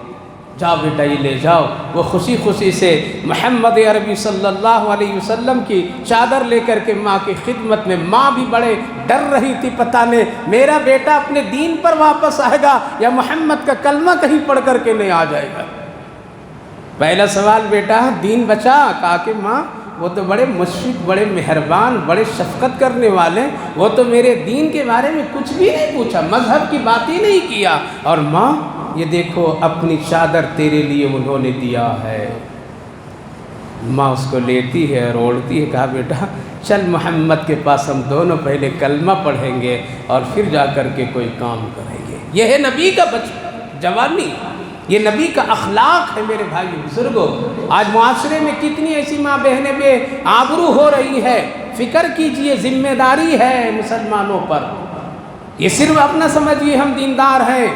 جاؤ بیٹا یہ لے جاؤ۔ وہ خوشی خوشی سے محمد عربی صلی اللہ علیہ وسلم کی چادر لے کر کے ماں کی خدمت میں، ماں بھی بڑے ڈر رہی تھی، پتہ نہیں میرا بیٹا اپنے دین پر واپس آئے گا یا محمد کا کلمہ کہیں پڑھ کر کے نہیں آ جائے گا۔ پہلا سوال بیٹا دین بچا، کہا کہ ماں وہ تو بڑے مشفق، بڑے مہربان، بڑے شفقت کرنے والے، وہ تو میرے دین کے بارے میں کچھ بھی نہیں پوچھا، مذہب کی بات ہی نہیں کیا، اور ماں یہ دیکھو اپنی چادر تیرے لیے انہوں نے دیا ہے۔ ماں اس کو لیتی ہے اور اوڑھتی ہے، کہا بیٹا چل محمد کے پاس ہم دونوں پہلے کلمہ پڑھیں گے اور پھر جا کر کے کوئی کام کریں گے۔ یہ ہے نبی کا جوانی، یہ نبی کا اخلاق ہے میرے بھائی بزرگوں۔ آج معاشرے میں کتنی ایسی ماں بہنیں بے آبرو ہو رہی ہے، فکر کیجئے، ذمہ داری ہے مسلمانوں پر۔ یہ صرف اپنا سمجھیے ہم دیندار ہیں،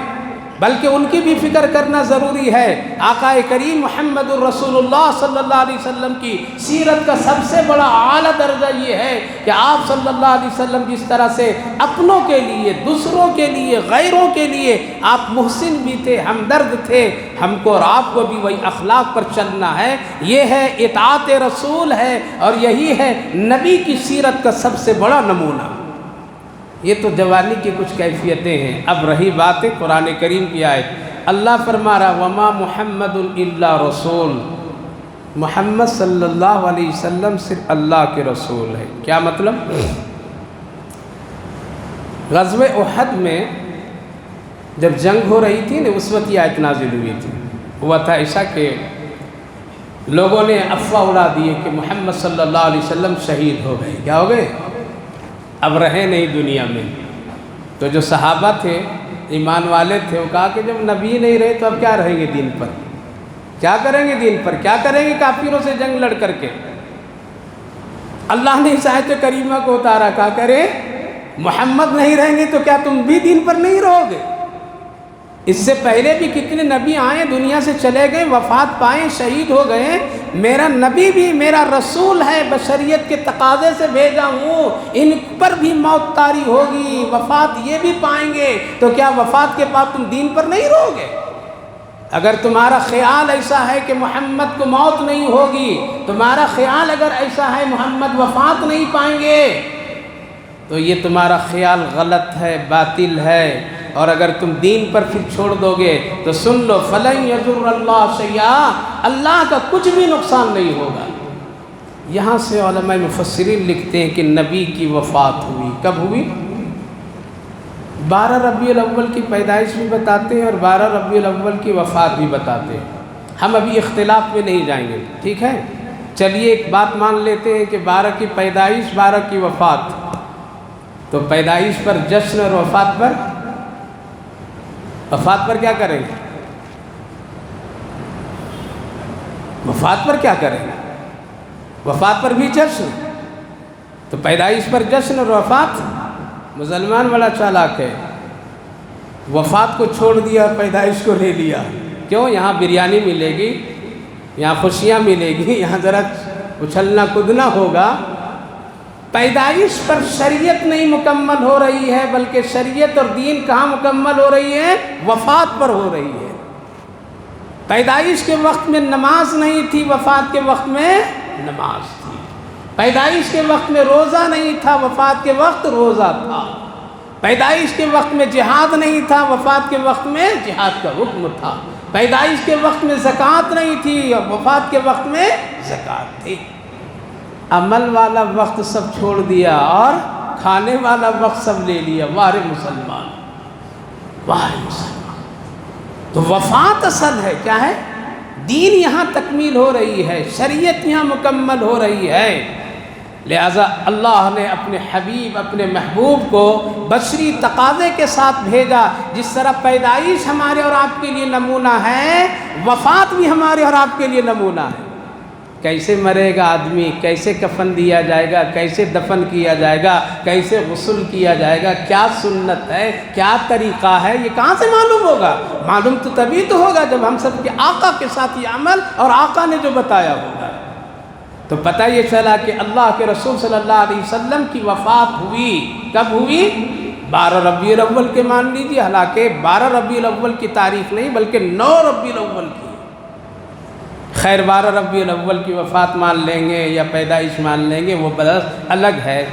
بلکہ ان کی بھی فکر کرنا ضروری ہے۔ آقا کریم محمد الرسول اللہ صلی اللہ علیہ وسلم کی سیرت کا سب سے بڑا اعلیٰ درجہ یہ ہے کہ آپ صلی اللہ علیہ وسلم جس طرح سے اپنوں کے لیے، دوسروں کے لیے، غیروں کے لیے آپ محسن بھی تھے، ہمدرد تھے، ہم کو اور آپ کو بھی وہی اخلاق پر چلنا ہے۔ یہ ہے اطاعت رسول ہے، اور یہی ہے نبی کی سیرت کا سب سے بڑا نمونہ۔ یہ تو جوانی کی کچھ کیفیتیں ہیں۔ اب رہی بات قرآن کریم کی آیت، اللہ فرما رہا وما محمد الا رسول، محمد صلی اللہ علیہ وسلم صرف اللہ کے رسول ہے۔ کیا مطلب؟ غزوہ احد میں جب جنگ ہو رہی تھی نا، اس وقت یہ آیت نازل ہوئی تھی۔ ہوا تھا ایسا کہ لوگوں نے افواہ اڑا دیے کہ محمد صلی اللہ علیہ وسلم شہید ہو گئے۔ کیا ہو گئے؟ اب رہے نہیں دنیا میں۔ تو جو صحابہ تھے، ایمان والے تھے، وہ کہا کہ جب نبی نہیں رہے تو اب کیا رہیں گے دین پر، کیا کریں گے دین پر، کیا کریں گے کافروں سے جنگ لڑ کر کے۔ اللہ نے اس آیت کریمہ کو اتارا، کہا کرے محمد نہیں رہیں گے تو کیا تم بھی دین پر نہیں رہو گے؟ اس سے پہلے بھی کتنے نبی آئے، دنیا سے چلے گئے، وفات پائے، شہید ہو گئے۔ میرا نبی بھی میرا رسول ہے، بشریت کے تقاضے سے بھیجا ہوں، ان پر بھی موت طاری ہوگی، وفات یہ بھی پائیں گے، تو کیا وفات کے بعد تم دین پر نہیں رہو گے؟ اگر تمہارا خیال ایسا ہے کہ محمد کو موت نہیں ہوگی، تمہارا خیال اگر ایسا ہے محمد وفات نہیں پائیں گے، تو یہ تمہارا خیال غلط ہے، باطل ہے، اور اگر تم دین پر پھر چھوڑ دو گے تو سن لو فَلَن يَضُرَّ اللَّهَ شَيْئًا، اللہ کا کچھ بھی نقصان نہیں ہوگا۔ یہاں سے علماء مفسرین لکھتے ہیں کہ نبی کی وفات ہوئی، کب ہوئی؟ 12 ربیع الاول کی پیدائش بھی بتاتے ہیں اور 12 ربیع الاول کی وفات بھی بتاتے ہیں۔ ہم ابھی اختلاف میں نہیں جائیں گے، ٹھیک ہے؟ چلیے ایک بات مان لیتے ہیں کہ 12 کی پیدائش، 12 کی وفات، تو پیدائش پر جشن اور وفات پر کیا کریں گے؟ وفات پر کیا کریں گے؟ وفات پر بھی جشن، تو پیدائش پر جشن اور وفات، مسلمان بڑا چالاک ہے، وفات کو چھوڑ دیا، پیدائش کو لے لیا۔ کیوں؟ یہاں بریانی ملے گی، یہاں خوشیاں ملے گی، یہاں ذرا اچھلنا کودنا ہوگا۔ پیدائش پر شریعت نہیں مکمل ہو رہی ہے، بلکہ شریعت اور دین کہاں مکمل ہو رہی ہے؟ وفات پر ہو رہی ہے۔ پیدائش کے وقت میں نماز نہیں تھی، وفات کے وقت میں نماز تھی۔ پیدائش کے وقت میں روزہ نہیں تھا، وفات کے وقت روزہ تھا۔ پیدائش کے وقت میں جہاد نہیں تھا، وفات کے وقت میں جہاد کا حکم تھا۔ پیدائش کے وقت میں زکوٰۃ نہیں تھی، وفات کے وقت میں زکوٰۃ تھی۔ عمل والا وقت سب چھوڑ دیا اور کھانے والا وقت سب لے لیا۔ واہ مسلمان، واہ مسلمان! تو وفات اصل ہے، کیا ہے؟ دین یہاں تکمیل ہو رہی ہے، شریعت یہاں مکمل ہو رہی ہے۔ لہٰذا اللہ نے اپنے حبیب، اپنے محبوب کو بشری تقاضے کے ساتھ بھیجا۔ جس طرح پیدائش ہمارے اور آپ کے لیے نمونہ ہے، وفات بھی ہمارے اور آپ کے لیے نمونہ ہے۔ کیسے مرے گا آدمی، کیسے کفن دیا جائے گا، کیسے دفن کیا جائے گا، کیسے غسل کیا جائے گا، کیا سنت ہے، کیا طریقہ ہے، یہ کہاں سے معلوم ہوگا؟ معلوم تو تبھی تو ہوگا جب ہم سب کے آقا کے ساتھ یہ عمل اور آقا نے جو بتایا ہوگا۔ تو پتہ یہ چلا کہ اللہ کے رسول صلی اللہ علیہ وسلم کی وفات ہوئی، کب ہوئی؟ 12 ربیع الاول کے مان لیجیے، حالانکہ 12 ربیع الاول کی تاریخ نہیں بلکہ 9 ربیع الاول کی۔ خیر 12 ربیع الاول کی وفات مان لیں گے یا پیدائش مان لیں گے، وہ بس الگ ہے۔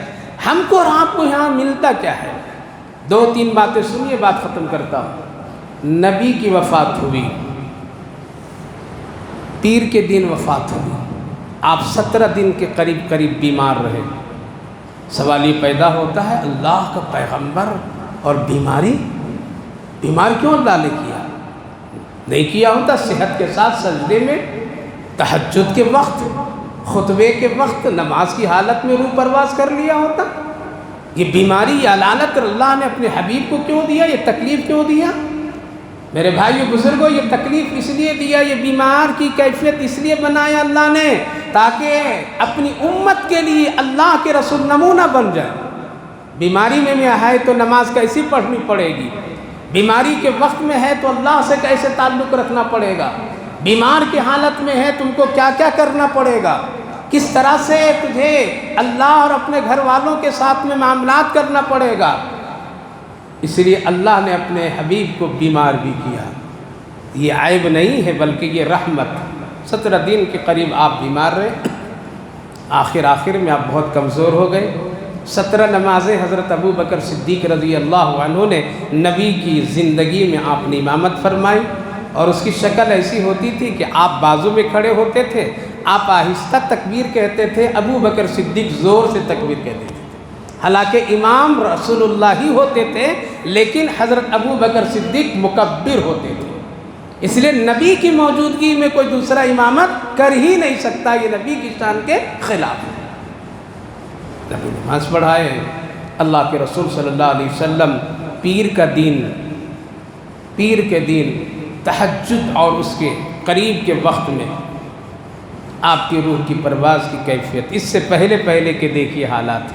ہم کو اور آپ کو یہاں ملتا کیا ہے؟ 2-3 باتیں سنیے، بات ختم کرتا ہوں۔ نبی کی وفات ہوئی، پیر کے دن وفات ہوئی، آپ 17 دن کے قریب بیمار رہے۔ سوال یہ پیدا ہوتا ہے، اللہ کا پیغمبر اور بیمار کیوں اللہ نے کیا؟ نہیں کیا ہوتا صحت کے ساتھ سجدے میں، تہجد کے وقت، خطبے کے وقت، نماز کی حالت میں روح پرواز کر لیا ہوتا؟ یہ بیماری یا لعنت اللہ نے اپنے حبیب کو کیوں دیا؟ یہ تکلیف کیوں دیا؟ میرے بھائیو بزرگوں، یہ تکلیف اس لیے دیا، یہ بیمار کی کیفیت اس لیے بنایا اللہ نے تاکہ اپنی امت کے لیے اللہ کے رسول نمونہ بن جائے۔ بیماری میں ہے تو نماز کیسی پڑھنی پڑے گی؟ بیماری کے وقت میں ہے تو اللہ سے کیسے تعلق رکھنا پڑے گا؟ بیمار کی حالت میں ہے تم کو کیا کیا کرنا پڑے گا؟ کس طرح سے تجھے اللہ اور اپنے گھر والوں کے ساتھ میں معاملات کرنا پڑے گا؟ اس لیے اللہ نے اپنے حبیب کو بیمار بھی کیا۔ یہ عیب نہیں ہے بلکہ یہ رحمت۔ 17 دن کے قریب آپ بیمار رہے، آخر میں آپ بہت کمزور ہو گئے۔ 17 نمازیں حضرت ابو بکر صدیق رضی اللہ عنہ نے نبی کی زندگی میں آپ نے امامت فرمائی، اور اس کی شکل ایسی ہوتی تھی کہ آپ بازو میں کھڑے ہوتے تھے، آپ آہستہ تکبیر کہتے تھے، ابو بکر صدیق زور سے تکبیر کہتے تھے۔ حالانکہ امام رسول اللہ ہی ہوتے تھے، لیکن حضرت ابو بکر صدیق مکبر ہوتے تھے۔ اس لیے نبی کی موجودگی میں کوئی دوسرا امامت کر ہی نہیں سکتا، یہ نبی کی شان کے خلاف ہے۔ نبی نماز پڑھائے، اللہ کے رسول صلی اللہ علیہ وسلم پیر کے دن تہجد اور اس کے قریب کے وقت میں آپ کی روح کی پرواز کی کیفیت، اس سے پہلے کے دیکھیے حالات۔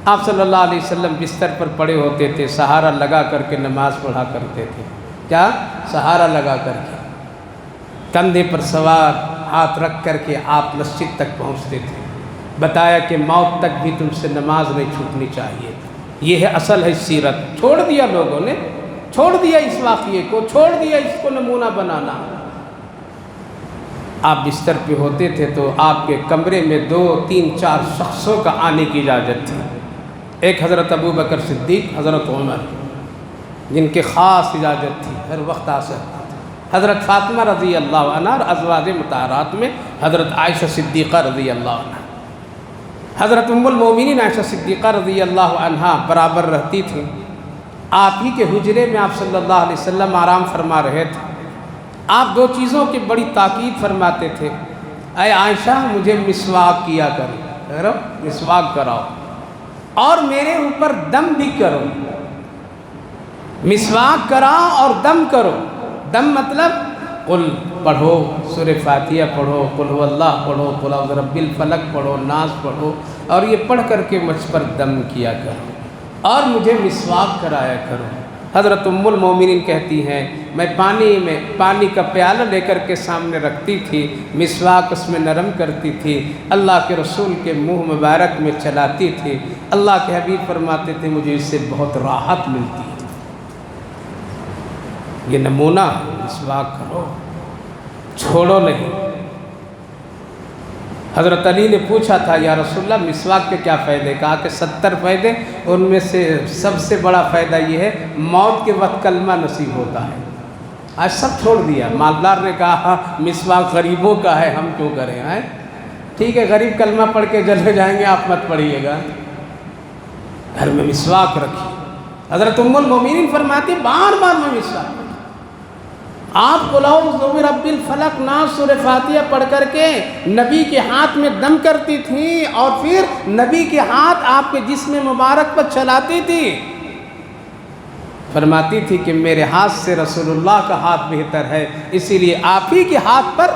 آپ صلی اللہ علیہ وسلم بستر پر پڑے ہوتے تھے، سہارا لگا کر کے نماز پڑھا کرتے تھے۔ کیا؟ سہارا لگا کر کے، کندھے پر سوار ہاتھ رکھ کر کے آپ مسجد تک پہنچتے تھے۔ بتایا کہ موت تک بھی تم سے نماز نہیں چھوٹنی چاہیے۔ یہ ہے اصل ہے سیرت۔ چھوڑ دیا لوگوں نے، چھوڑ دیا اس واقعے کو، چھوڑ دیا اس کو نمونہ بنانا۔ آپ بستر پہ ہوتے تھے تو آپ کے کمرے میں 2 3 4 شخصوں کا آنے کی اجازت تھی۔ ایک حضرت ابو بکر صدیق، حضرت عمر، جن کے خاص اجازت تھی، ہر وقت آ سکتے تھے، حضرت فاطمہ رضی اللہ عنہ، اور ازواج مطہرات میں حضرت عائشہ صدیقہ رضی اللہ عنہ، حضرت ام المومنین عائشہ صدیقہ رضی اللہ عنہ برابر رہتی تھیں۔ آپ ہی کے حجرے میں آپ صلی اللہ علیہ وسلم آرام فرما رہے تھے۔ آپ دو چیزوں کی بڑی تاکید فرماتے تھے، اے عائشہ مجھے مسواک کیا کرو، مسواک کراؤ، اور میرے اوپر دم بھی کرو، مسواک کراؤ اور دم کرو۔ دم مطلب قل پڑھو، سورہ فاتحہ پڑھو، قل هو اللہ پڑھو، قل اعوذ برب الفلق پڑھو، ناس پڑھو، اور یہ پڑھ کر کے مجھ پر دم کیا کرو اور مجھے مسواک کرایا کرو۔ حضرت ام المومنین کہتی ہیں میں پانی کا پیالہ لے کر کے سامنے رکھتی تھی، مسواک اس میں نرم کرتی تھی، اللہ کے رسول کے منہ مبارک میں چلاتی تھی۔ اللہ کے حبیب فرماتے تھے مجھے اس سے بہت راحت ملتی ہے۔ یہ نمونہ ہے، مسواک کرو، چھوڑو نہیں۔ حضرت علی نے پوچھا تھا یا رسول اللہ مسواک کے کیا فائدے؟ کہا کہ 70 فائدے، ان میں سے سب سے بڑا فائدہ یہ ہے موت کے وقت کلمہ نصیب ہوتا ہے۔ آج سب چھوڑ دیا۔ مالدار نے کہا مسواک غریبوں کا ہے، ہم کیوں کریں؟ ٹھیک ہے، غریب کلمہ پڑھ کے جلے جائیں گے، آپ مت پڑھیے گا، گھر میں مسواک رکھیے۔ حضرت ام المومنین فرماتی بار بار میں مسواک، آپ قل اعوذ برب الفلق، ناس، سورہ فاتحہ پڑھ کر کے نبی کے ہاتھ میں دم کرتی تھیں اور پھر نبی کے ہاتھ آپ کے جسم مبارک پر چلاتی تھی۔ فرماتی تھی کہ میرے ہاتھ سے رسول اللہ کا ہاتھ بہتر ہے، اسی لیے آپ ہی کے ہاتھ پر